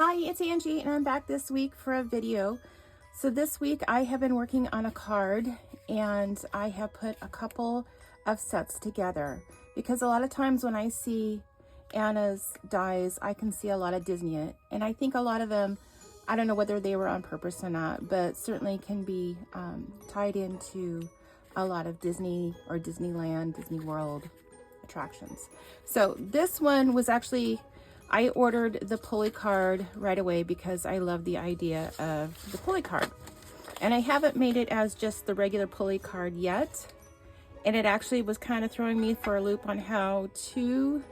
Hi, it's Angie and I'm back this week for a video. So this week I have been working on a card and I have put a couple of sets together because a lot of times when I see Anna's dies, I can see a lot of Disney in it. And I think a lot of them, I don't know whether they were on purpose or not, but certainly can be tied into a lot of Disney or Disneyland, Disney World attractions. So this one was actually, I ordered the Pulley card right away because I love the idea of the Pulley card. And I haven't made it as just the regular Pulley card yet. And it actually was kind of throwing me for a loop on how to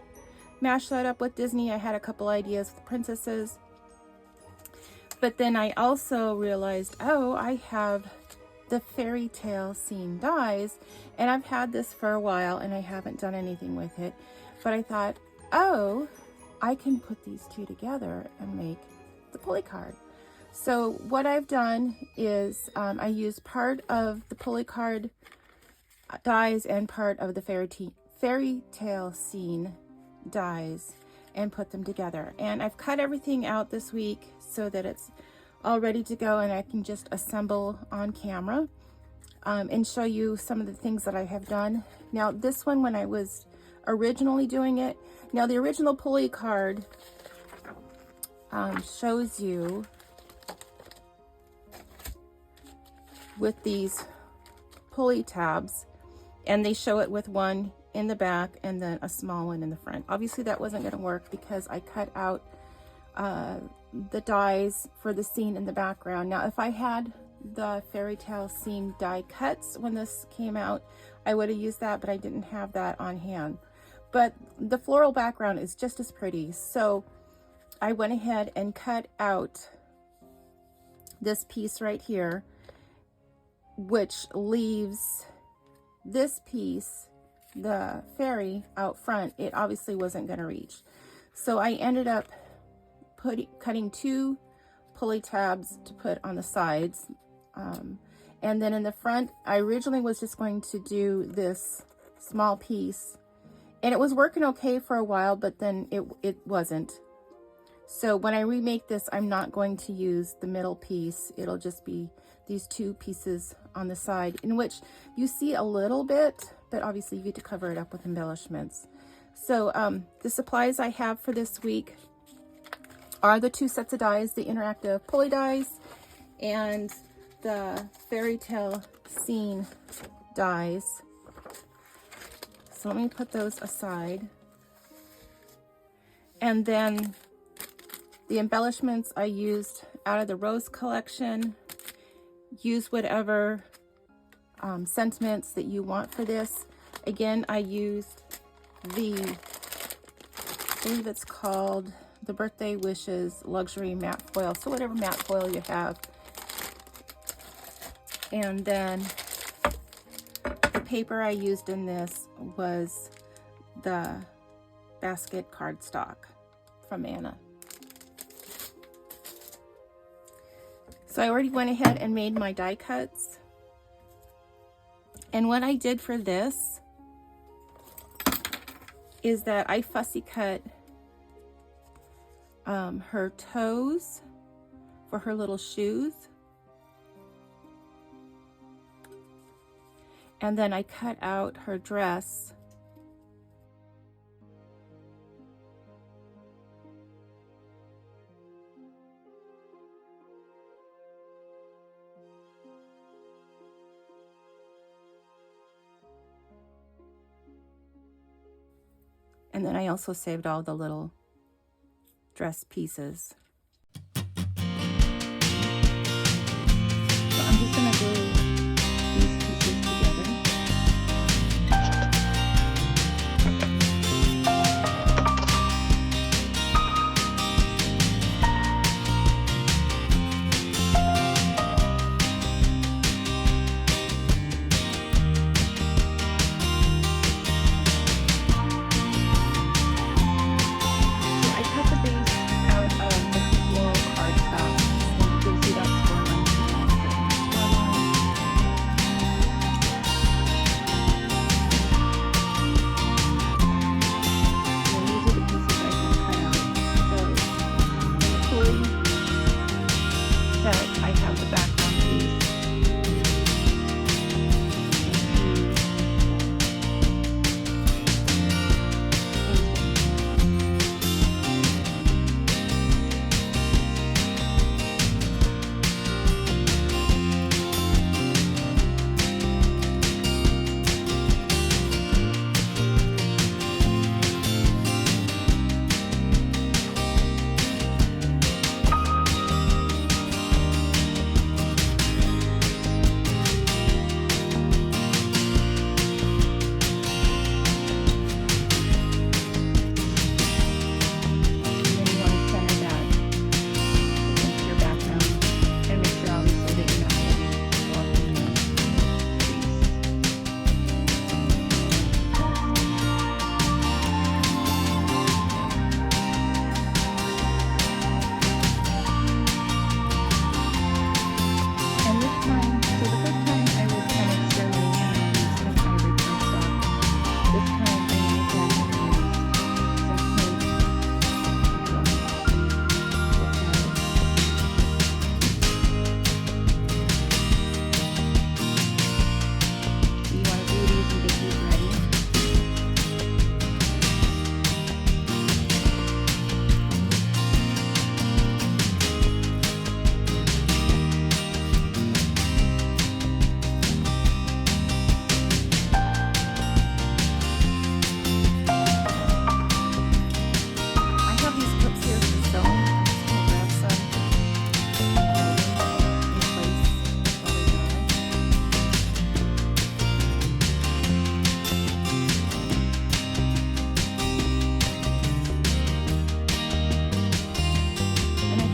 mash that up with Disney. I had a couple ideas with princesses. But then I also realized, oh, I have the Fairytale scene dies. And I've had this for a while and I haven't done anything with it. But I thought, oh, I can put these two together and make the Pulley card. So what I've done is I used part of the Pulley card dies and part of the Fairytale scene dies and put them together. And I've cut everything out this week so that it's all ready to go and I can just assemble on camera and show you some of the things that I have done. Now this one, when I was originally doing it, now the original Pulley card shows you with these pulley tabs, and they show it with one in the back and then a small one in the front. Obviously that wasn't going to work because I cut out the dies for the scene in the background. Now if I had the Fairytale scene die cuts when this came out, I would have used that, but I didn't have that on hand. But the floral background is just as pretty. So I went ahead and cut out this piece right here, which leaves this piece, the fairy out front. It obviously wasn't going to reach. So I ended up cutting two pulley tabs to put on the sides. And then in the front, I originally was just going to do this small piece. And it was working okay for a while, but then it wasn't. So when I remake this, I'm not going to use the middle piece. It'll just be these two pieces on the side, in which you see a little bit, but obviously you get to cover it up with embellishments. So the supplies I have for this week are the two sets of dies, the interactive Pulley dies and the Fairytale scene dies. So let me put those aside. And then the embellishments I used out of the Rose collection. Use whatever sentiments that you want for this. Again, I used I believe it's called the Birthday Wishes Luxury Matte Foil. So whatever matte foil you have. And then the paper I used in this was the basket cardstock from Anna. So I already went ahead and made my die cuts. And what I did for this is that I fussy cut her toes for her little shoes. And then I cut out her dress. And then I also saved all the little dress pieces. So I'm just gonna glue these pieces together. I cut the base out of the want the background piece.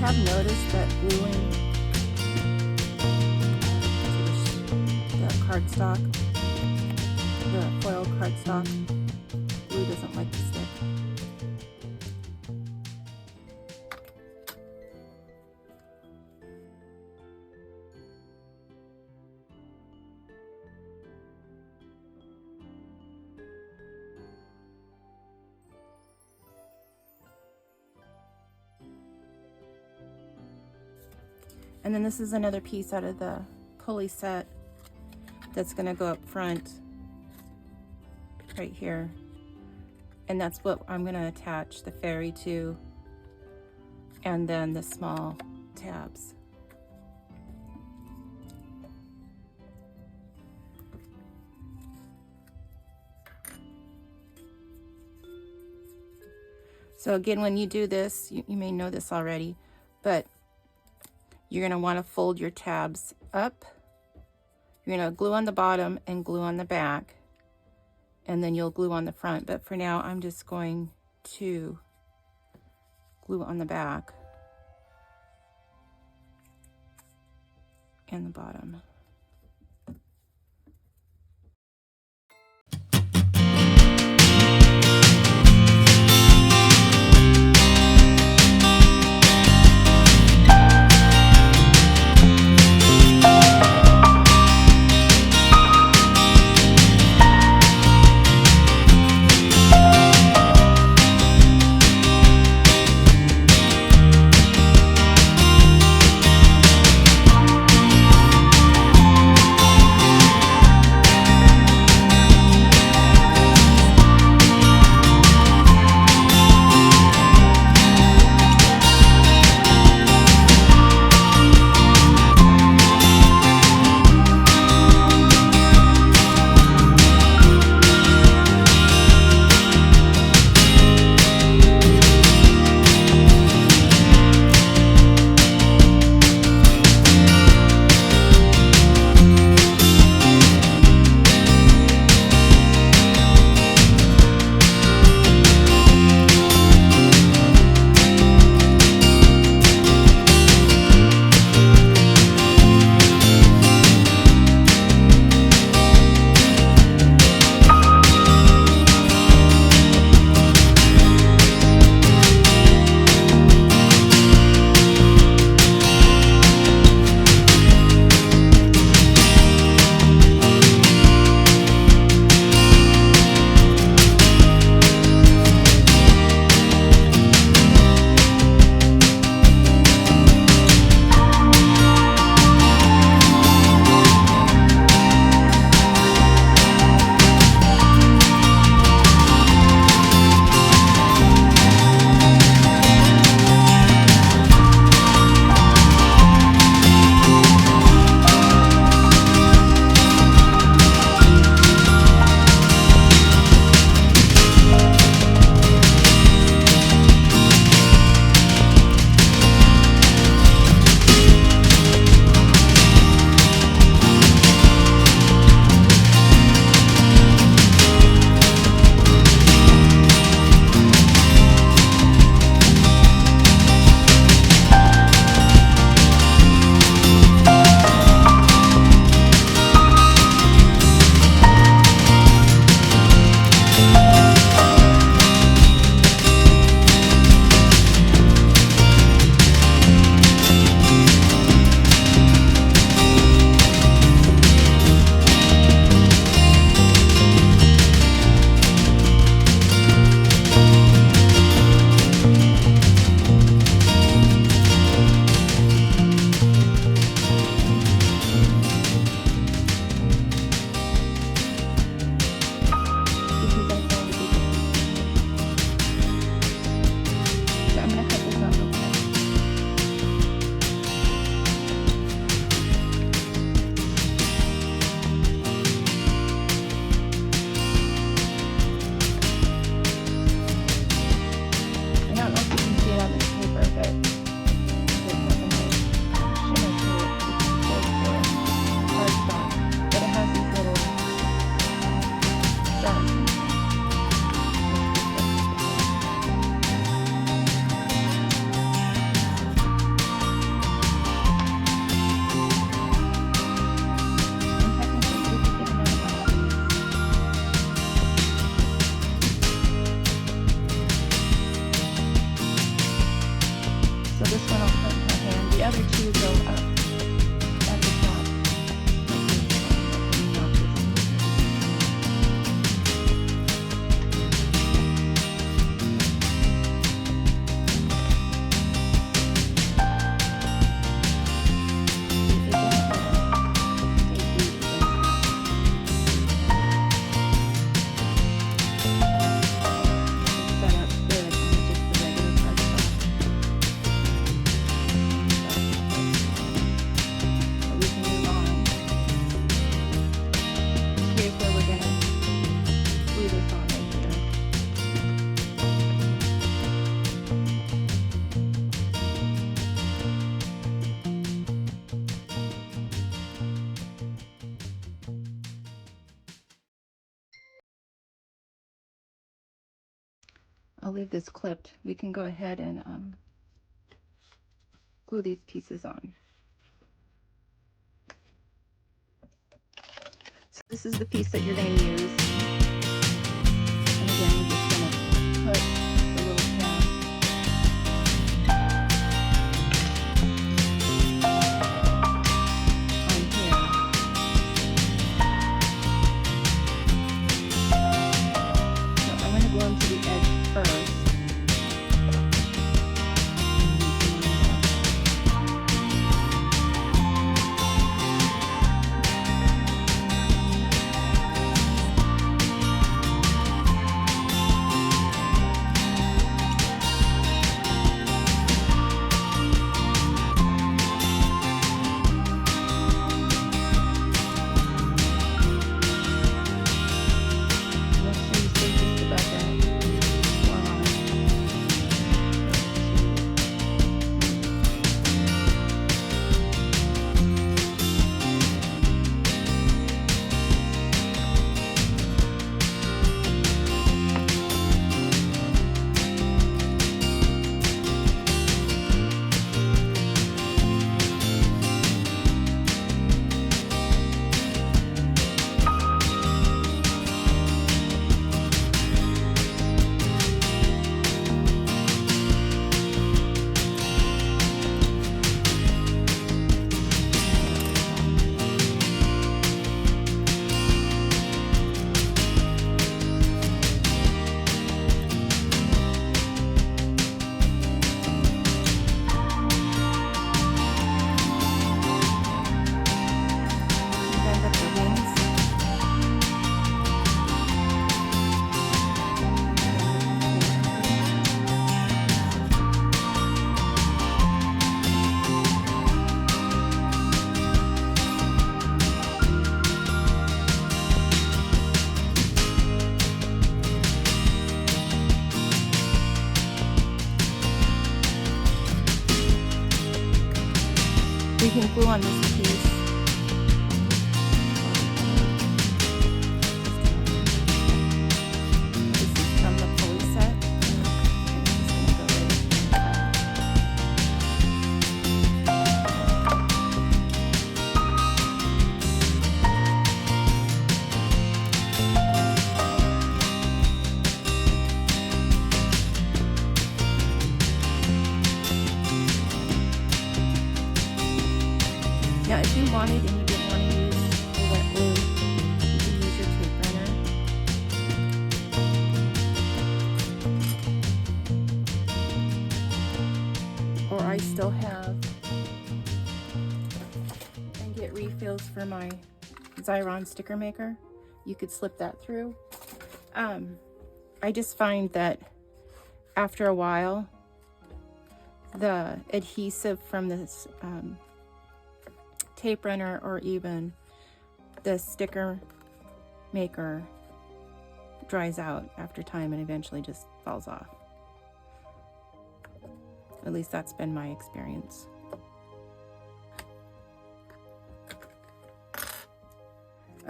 I've noticed that gluing the cardstock, the foil cardstock, glue doesn't like to stick. And then this is another piece out of the Pulley set that's going to go up front right here. And that's what I'm going to attach the fairy to, and then the small tabs. So again, when you do this, you may know this already, but you're going to want to fold your tabs up. You're going to glue on the bottom and glue on the back, and then you'll glue on the front. But for now, I'm just going to glue on the back and the bottom. So this one I'll put in her hand. The other two go up at the top. I'll leave this clipped. We can go ahead and glue these pieces on. So this is the piece that you're going to use. And again, we're just going to put the little tab on here. So I'm going to glue them to the edge first. We can glue on this piece. This is from the Pulley set. And I'm just going to go right in. Now, if you wanted and you didn't want to use the wet glue, you can use your tape runner. Or I still have and get refills for my Xyron sticker maker. You could slip that through. I just find that after a while, the adhesive from this tape runner or even the sticker maker dries out after time and eventually just falls off. At least that's been my experience.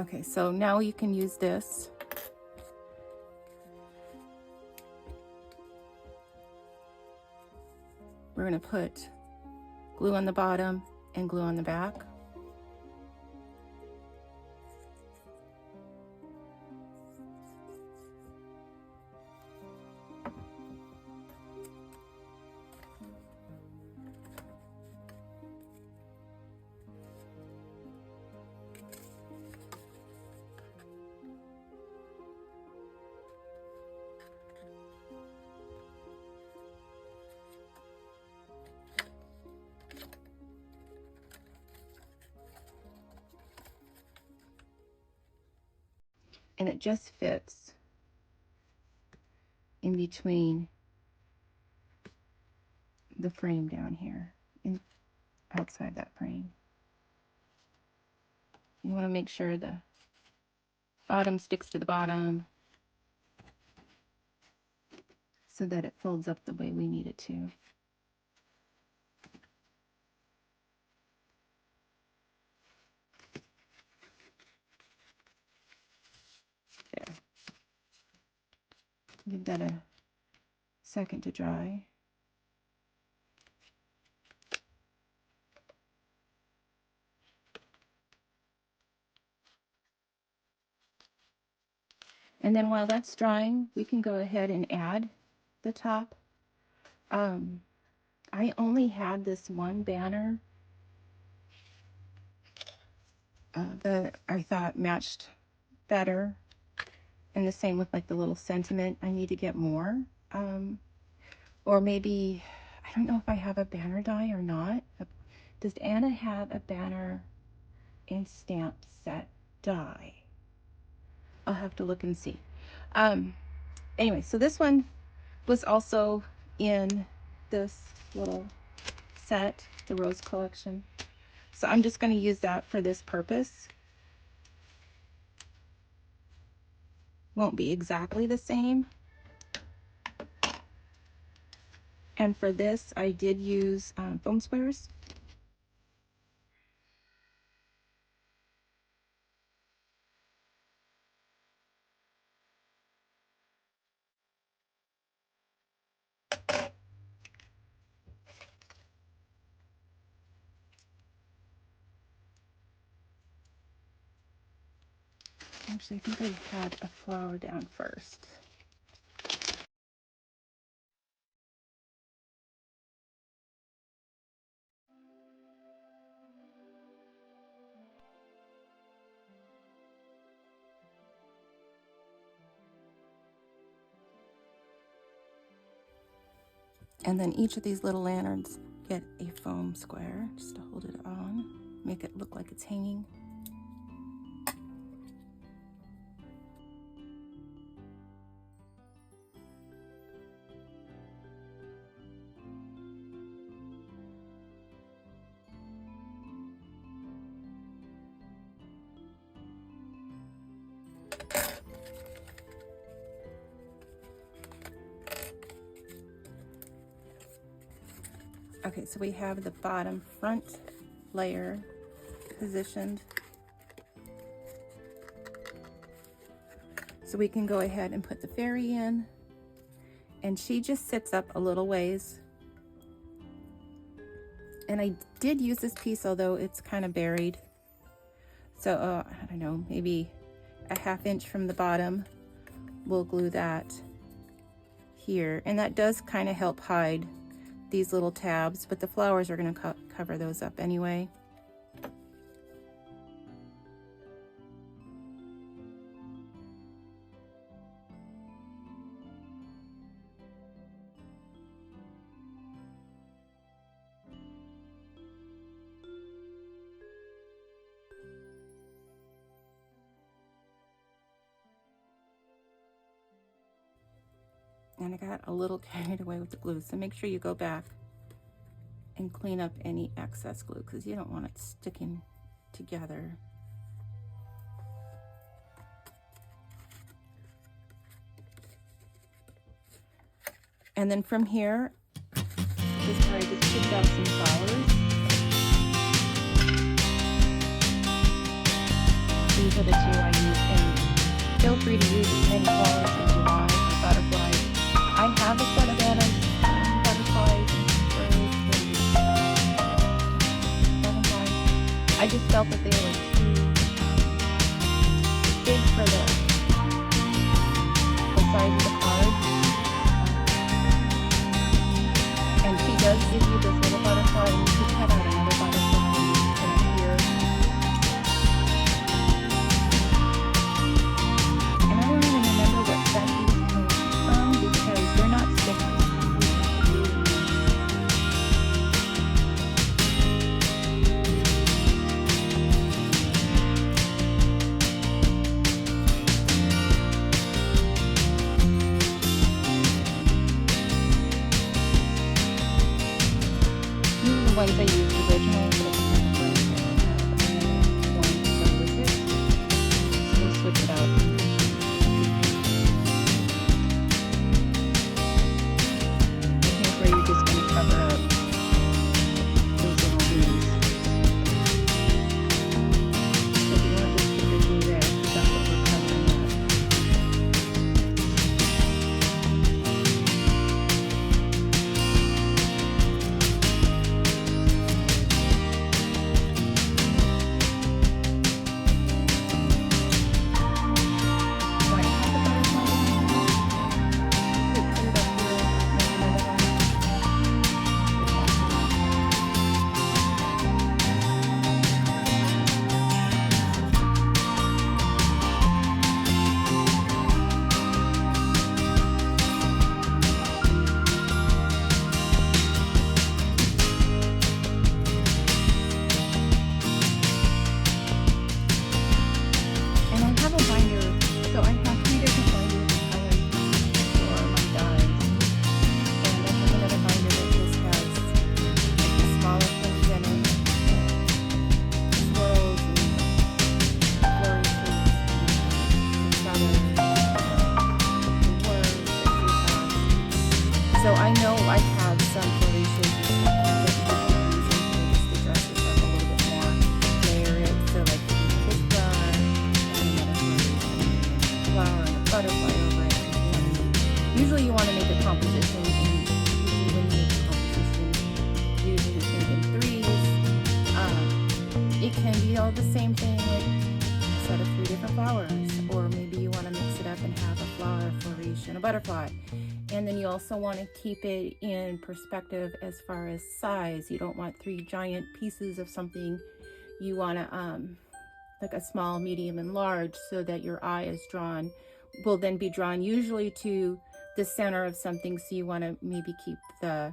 Okay, so now you can use this. We're going to put glue on the bottom and glue on the back. and it just fits in between the frame down here and outside that frame. You want to make sure the bottom sticks to the bottom so that it folds up the way we need it to. There. Give that a second to dry. And then while that's drying, we can go ahead and add the top. I only had this one banner that I thought matched better, and the same with like the little sentiment. I need to get more, or maybe I don't know if I have a banner die or not. Does Anna have a banner and stamp set die? I'll have to look and see. Anyway, so this one was also in this little set, the Rose collection. So I'm just going to use that for this purpose. Won't be exactly the same. And for this, I did use foam squares. Actually, I think I had a flower down first. And then each of these little lanterns get a foam square just to hold it on, make it look like it's hanging. Okay, so we have the bottom front layer positioned. So we can go ahead and put the fairy in, and she just sits up a little ways. And I did use this piece, although it's kind of buried. So I don't know, maybe a 1/2 inch from the bottom. We'll glue that here, and that does kind of help hide these little tabs, but the flowers are going to cover those up anyway. And I got a little carried away with the glue, so make sure you go back and clean up any excess glue because you don't want it sticking together. And then from here, this is where I just picked out some flowers. These are the two I used, and feel free to use as many flowers as you want, or butterflies. I have a set of butterflies and butterflies. I just felt that they were too big for the size of the card. And she does give you this little butterfly, and you can cut out another butterfly and put it here. And I don't even remember what set these came from because they're not stickers. the ones I used originally, but it's kind of like one to go with it. So we'll switch it out. I think where you're just going to cover up those little leaves. So if you want to just put the glue there, because that's what we're covering up. So I know I have some flourishes that you can use and just to dress this up a little bit more. Layer it, so like you can this flower, and another flower and a butterfly over it. Usually you want to make a composition, and usually when you make a composition, usually you think in threes. It can be all the same thing, like a set of 3 different flowers, or maybe you want to mix it up and have a flower, a flourish, and a butterfly. And then you also want to keep it in perspective as far as size. You don't want 3 giant pieces of something. You want to like a small, medium, and large, so that your eye is drawn, will then be drawn usually to the center of something. So you want to maybe keep the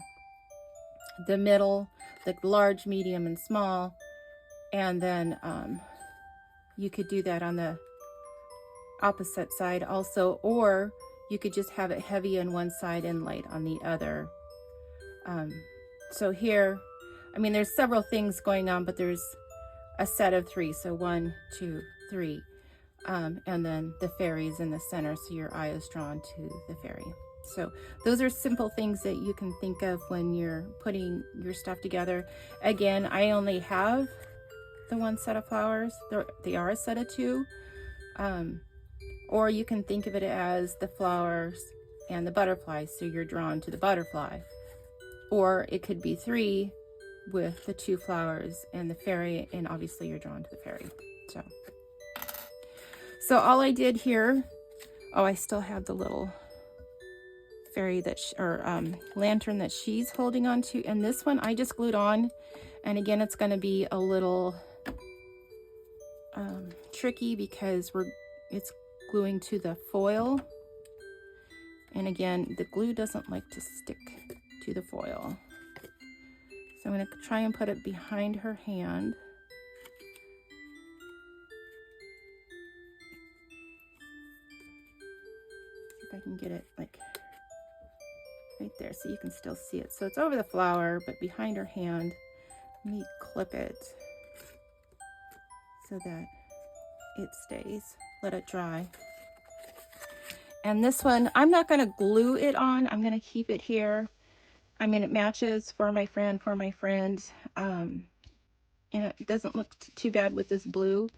middle, like large, medium, and small. And then you could do that on the opposite side also, or you could just have it heavy on one side and light on the other. So here, I mean, there's several things going on, but there's a set of 3. So 1, 2, 3. And then the fairies in the center, so your eye is drawn to the fairy. So those are simple things that you can think of when you're putting your stuff together. Again, I only have the 1 set of flowers. They are a set of 2. Or you can think of it as the flowers and the butterfly, so you're drawn to the butterfly. Or it could be 3 with the 2 flowers and the fairy, and obviously you're drawn to the fairy. So all I did here, oh, I still have the little fairy that lantern that she's holding on to, and this one I just glued on. And again, it's going to be a little tricky because it's gluing to the foil, and again, the glue doesn't like to stick to the foil. So I'm going to try and put it behind her hand. See if I can get it like right there so you can still see it. So it's over the flower, but behind her hand. Let me clip it so that it stays. Let it dry. And this one, I'm not going to glue it on. I'm going to keep it here. I mean, it matches for my friend, and it doesn't look too bad with this blue.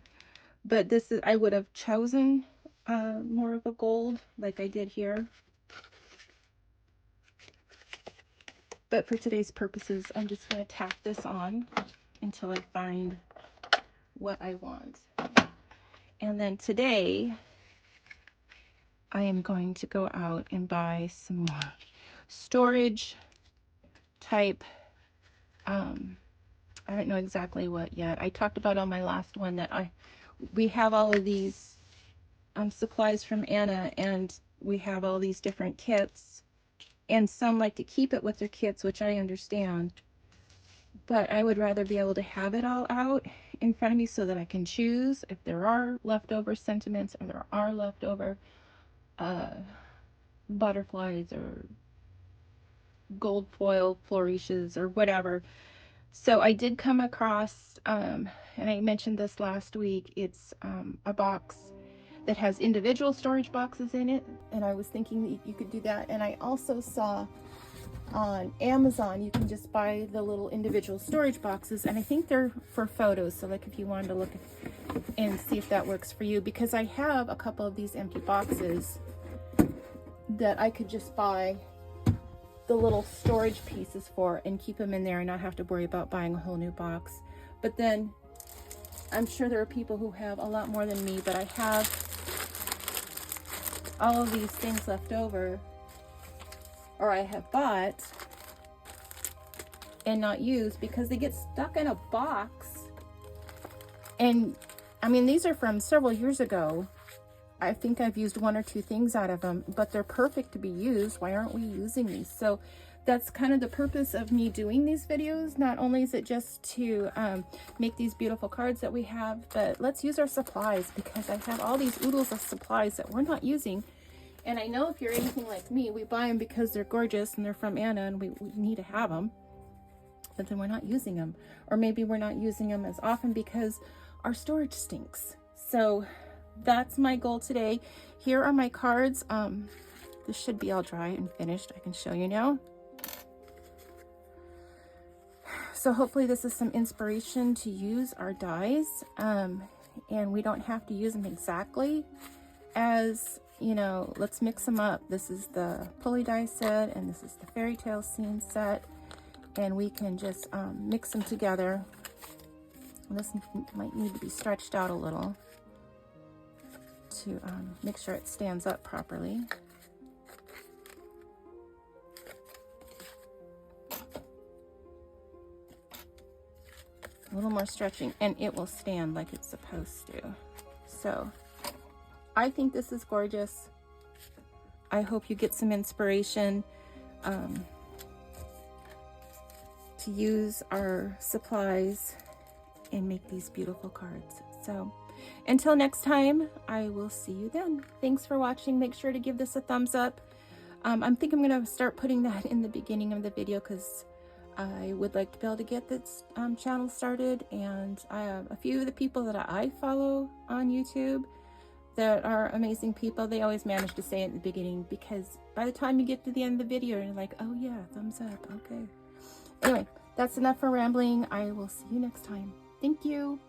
But this is, I would have chosen more of a gold like I did here. But for today's purposes, I'm just going to tack this on until I find what I want. And then today, I am going to go out and buy some more storage type. I don't know exactly what yet. I talked about on my last one that we have all of these supplies from Anna, and we have all these different kits, and some like to keep it with their kits, which I understand, but I would rather be able to have it all out in front of me so that I can choose if there are leftover sentiments, or there are leftover butterflies or gold foil flourishes or whatever. So I did come across, and I mentioned this last week, it's a box that has individual storage boxes in it, and I was thinking that you could do that. And I also saw on Amazon you can just buy the little individual storage boxes, and I think they're for photos, so like if you wanted to look and see if that works for you, because I have a couple of these empty boxes that I could just buy the little storage pieces for and keep them in there and not have to worry about buying a whole new box. But then I'm sure there are people who have a lot more than me, but I have all of these things left over, or I have bought and not used because they get stuck in a box. And I mean, these are from several years ago. I think I've used one or two things out of them, but they're perfect to be used. Why aren't we using these? So that's kind of the purpose of me doing these videos. Not only is it just to make these beautiful cards that we have, but let's use our supplies, because I have all these oodles of supplies that we're not using. And I know if you're anything like me, we buy them because they're gorgeous and they're from Anna and we need to have them, but then we're not using them. Or maybe we're not using them as often because our storage stinks. So that's my goal today. Here are my cards. This should be all dry and finished. I can show you now. So hopefully this is some inspiration to use our dies, and we don't have to use them exactly as, you know, let's mix them up. This is the Pulley die set and this is the Fairytale scene set, and we can just mix them together. This might need to be stretched out a little to make sure it stands up properly. A little more stretching and it will stand like it's supposed to. So I think this is gorgeous. I hope you get some inspiration to use our supplies and make these beautiful cards. So until next time, I will see you then. Thanks for watching. Make sure to give this a thumbs up. I think I'm going to start putting that in the beginning of the video because I would like to be able to get this channel started. And I have a few of the people that I follow on YouTube that are amazing people. They always manage to say it in the beginning, because by the time you get to the end of the video, you're like, oh yeah, thumbs up, okay. Anyway, that's enough for rambling. I will see you next time. Thank you.